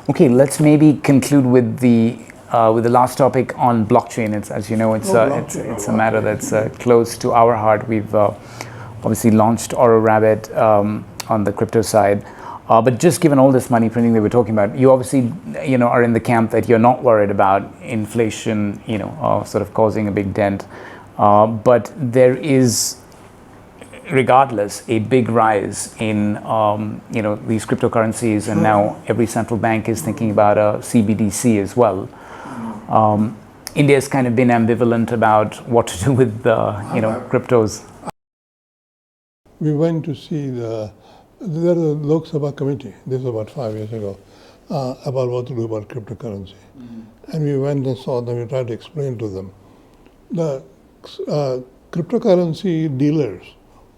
Okay, let's maybe conclude with the last topic on blockchain. It's, as you know, it's a matter that's close to our heart. We've obviously launched Auro Rabbit on the crypto side. But just given all this money printing that we're talking about, you obviously, are in the camp that you're not worried about inflation, sort of causing a big dent. But there is, regardless, a big rise in, these cryptocurrencies, and now every central bank is thinking about a CBDC as well. India's kind of been ambivalent about what to do with the, cryptos. We went to see there was a Lok Sabha committee, this was about 5 years ago, about what to do about cryptocurrency. And we went and saw them, we tried to explain to them. The cryptocurrency dealers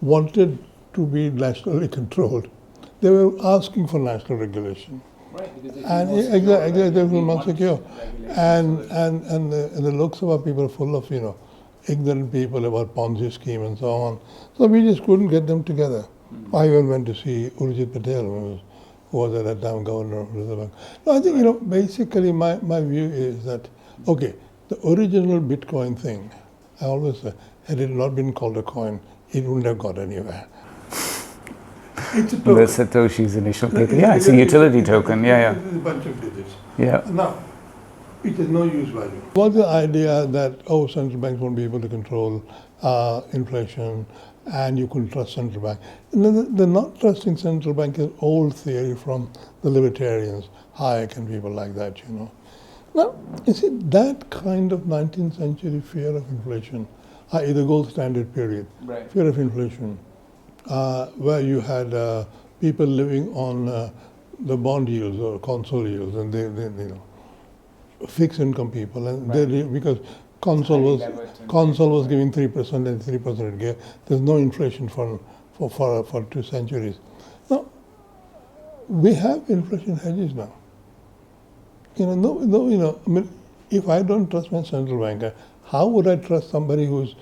wanted to be nationally controlled. They were asking for national regulation. Right, because exactly, they were more secure. And the Lok Sabha people are full of, ignorant people about Ponzi scheme and so on. So we just couldn't get them together. I even went to see Urjit Patel, who was at that time governor of Reserve Bank. No, I think, basically my view is that, okay, the original Bitcoin thing, I always say, had it not been called a coin, it wouldn't have got anywhere. It's a token. The Satoshi's initial paper. Yeah, it's a utility token. Yeah. It's a bunch of digits. Yeah. Now, it has no use value. What's the idea that, central banks won't be able to control inflation and you couldn't trust central bank? The not trusting central bank is old theory from the libertarians, Hayek and people like that, Now, you see, that kind of 19th century fear of inflation, i.e. the gold standard period, right. Fear of inflation, where you had people living on the bond yields or console yields, and they fixed income people, and right. Because console was giving 3% and 3% it gave. There's no inflation for 2 centuries. Now we have inflation hedges now. I mean, if I don't trust my central banker, how would I trust somebody who's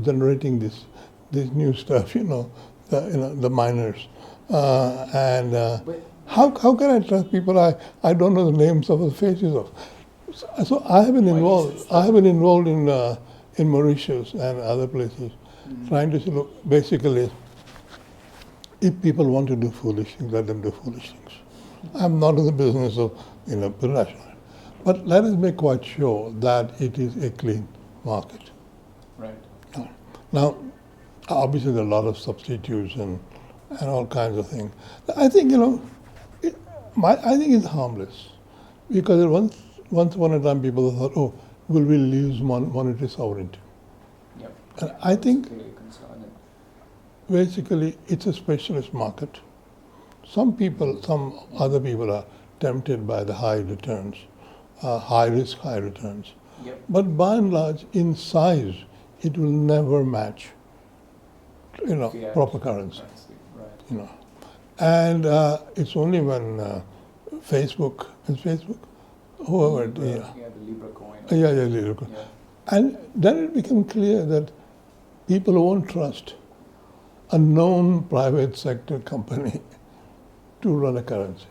generating this new stuff? The miners, how can I trust people I don't know the names of the faces of? So I have been involved in Mauritius and other places, trying to see, look, basically, if people want to do foolish things, let them do foolish things. I'm not in the business of rational. But let us make quite sure that it is a clean market. Right. Now, obviously there are a lot of substitutes and all kinds of things. I think, I think it's harmless. Because once upon a time people thought, will we lose monetary sovereignty? Yep. And I think basically it's a specialist market. Some other people are tempted by the high returns, high risk, high returns. Yep. But by and large, in size, it will never match, Fiat proper currency. Right. And it's only when Facebook, whoever, the Libra coin. Libra coin. Yeah. And then it became clear that people won't trust a known private sector company to run a currency.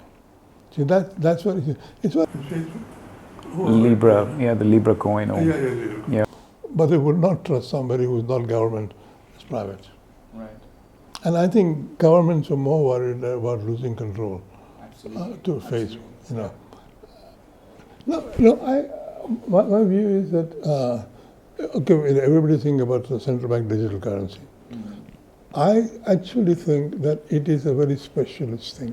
See, that's what it is. It's what Libra, the Libra coin. Libra. Yeah. But they would not trust somebody who's not government, is private. Right. And I think governments are more worried about losing control to Facebook. My view is that everybody thinks about the central bank digital currency. I actually think that it is a very specialist thing.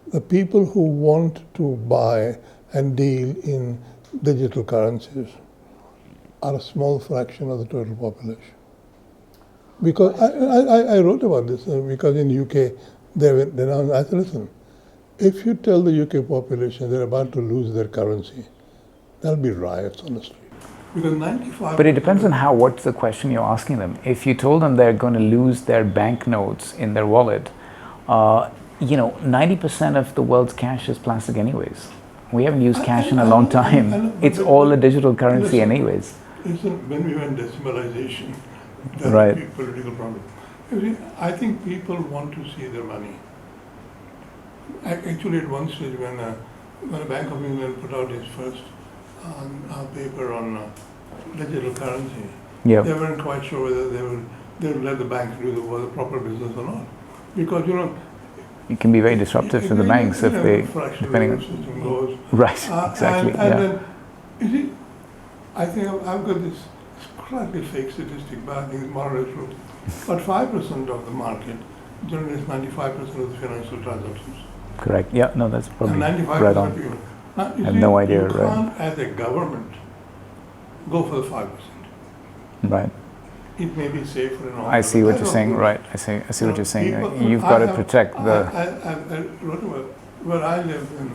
The people who want to buy and deal in digital currencies are a small fraction of the total population. Because I wrote about this, because in UK, I said, listen, if you tell the UK population they're about to lose their currency, there'll be riots on the street. Because 95%. But it depends on what's the question you're asking them. If you told them they're going to lose their banknotes in their wallet, 90% of the world's cash is plastic anyways. We haven't used cash in a long time. It's all a digital currency anyways. Listen, when we went decimalization, that's right. a big political problem. I think people want to see their money. Actually, at one stage when the Bank of England put out its first paper on digital currency, Yeah. they weren't quite sure whether they would let the banks do the proper business or not, because It can be very disruptive to the banks if they, depending on. system goes. Right, exactly. And Yeah. then, you see, I think I've got this slightly fake statistic, but I think it's more or less true. But 5% of the market generates 95% of the financial transactions. Correct. Yeah. No, that's probably And 95% right on. of people. Now, you I had see, no idea, you right. can't, as a government, go for the 5%. Right. It may be safer and all. I see what you're saying. don't- Right. I see what you're saying. people- You've I got to have- protect the. Where I live in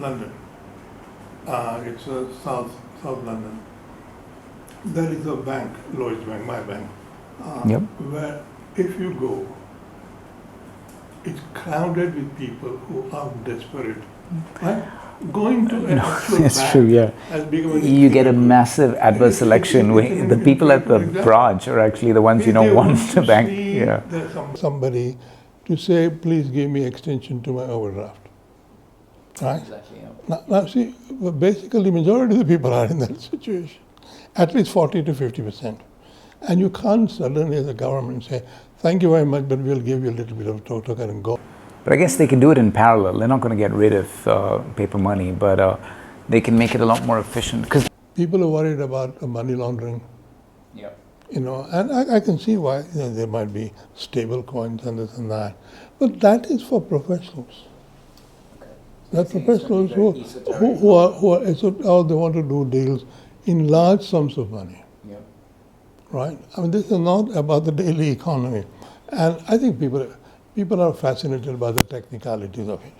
London, it's South London. There is a bank, Lloyd's Bank, my bank, Yep. where if you go, it's crowded with people who are desperate. Right? Going to an actual It's bank true. Yeah. has become an You get a inevitable- massive adverse selection. The people at the branch are actually the ones you don't They want want to bank. see Yeah. there's somebody to say, please give me extension to my overdraft. Right? Exactly, yeah. Now see, basically majority of the people are in that situation, at least 40 to 50%. And you can't suddenly as a government say, thank you very much, but we'll give you a little bit of token and go. But I guess they can do it in parallel. They're not going to get rid of paper money, but they can make it a lot more efficient. Because People are worried about money laundering, Yep. and I can see why there might be stable coins and this and that. But that is for professionals. That's professionals who are they want to do deals in large sums of money, Yep. right? I mean, this is not about the daily economy, and I think people are fascinated by the technicalities of it.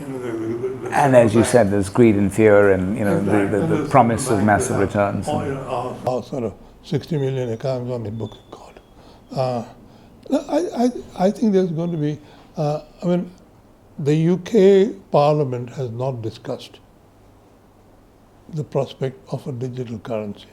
and as you said, there's greed and fear, and the promise of massive returns. Our sort of 60 million accounts on the books, God. I think there's going to be. The UK Parliament has not discussed the prospect of a digital currency.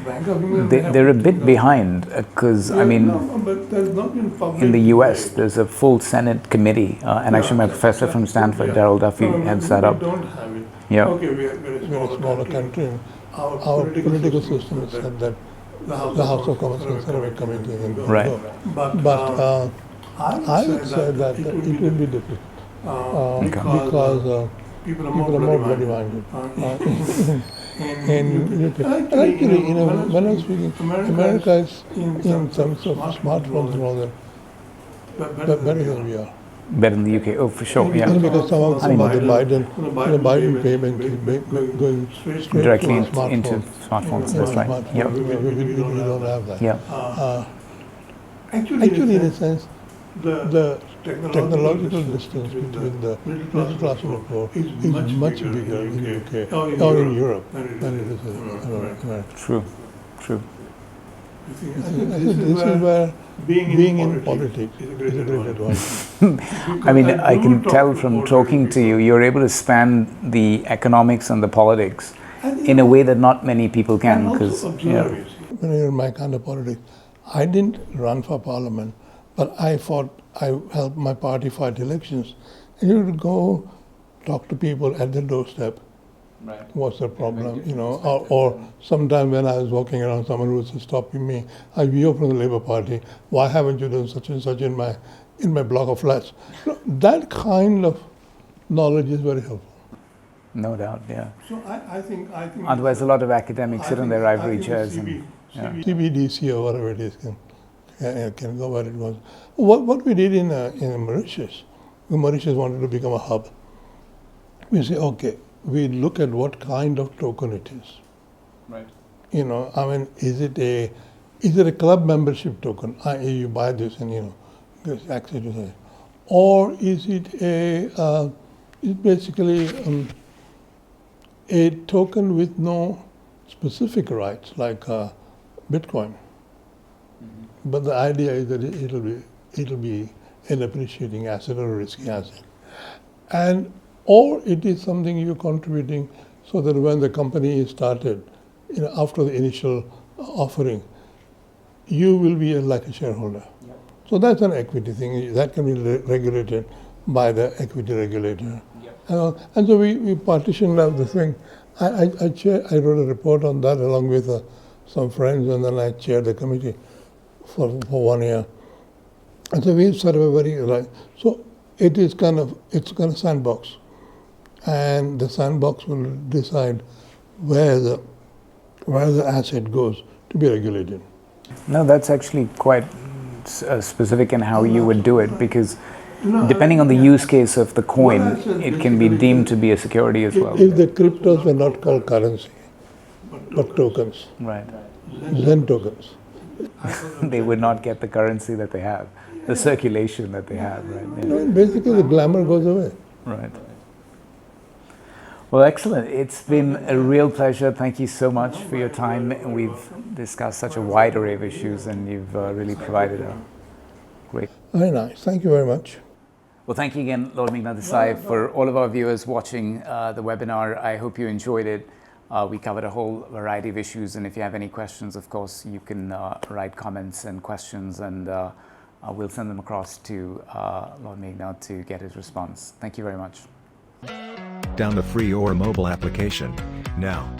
Bank of England They're a bit behind because, I mean, but there's not been public in the US, debate. there's a full Senate committee, and actually my professor from Stanford, Darryl Duffy, heads that up. We don't have it. Yeah. Okay, we're a smaller country. And our political system is such that the House of Commons can sort of a committee and go. Right. But I would say that it will be difficult because people are more bloody-minded. And actually, when I was speaking, America is in terms of smartphones and all that, better than we are. Better in the UK, oh, for sure, yeah. Because some of the Biden payment is going straight Directly to a into smartphone. smartphones, that's right. Smartphone. Yep. We don't have that. Yeah. Actually, in a sense, the technological distance between the middle class and the poor is much bigger in the UK or in Europe than it is in America. True. This is where being in politics is a great advantage. I mean, I can tell from talking to you, you're able to span the economics and the politics in a way that not many people can. Because When you're in my kind of politics, I didn't run for parliament, but I helped my party fight elections. And you would go talk to people at the doorstep. Right. What's the problem, or sometime when I was walking around, someone was stopping me. You're from the Labour Party. Why haven't you done such and such in my block of flats? That kind of knowledge is very helpful. no doubt, yeah. So I think. Otherwise, a lot of academics sit in their ivory chairs. CBDC or whatever it is can go where it goes. What we did in Mauritius, when Mauritius wanted to become a hub, we say, okay, we look at what kind of token it is. Right. Is it a club membership token? You buy this and there's access to it, or is it it's basically a token with no specific rights like Bitcoin. Mm-hmm. But the idea is that it'll be an appreciating asset or a risky asset, or it is something you're contributing so that when the company is started, after the initial offering, you will be like a shareholder. Yep. So that's an equity thing. That can be regulated by the equity regulator. And so we partitioned out the thing. I wrote a report on that along with some friends, and then I chaired the committee for 1 year. And so we sort of a very, so it's kind of sandbox. And the sandbox will decide where the asset goes to be regulated. No, that's actually quite specific in how you would do it, because depending on the use case of the coin, it can be deemed to be a security as well. If the cryptos were not called currency, but tokens, Right. Zen tokens, They would not get the currency that they have, the circulation that they have, right? Yeah. basically the glamour goes away. Right. Well, excellent. It's been a real pleasure. Thank you so much for your time. We've discussed such a wide array of issues, and you've really provided a great... Very nice. Thank you very much. Well, thank you again, Lord Meghnad Desai. For all of our viewers watching the webinar, I hope you enjoyed it. We covered a whole variety of issues, and if you have any questions, of course, you can write comments and questions, and we'll send them across to Lord Meghnad to get his response. Thank you very much. Down the free Auro mobile application now.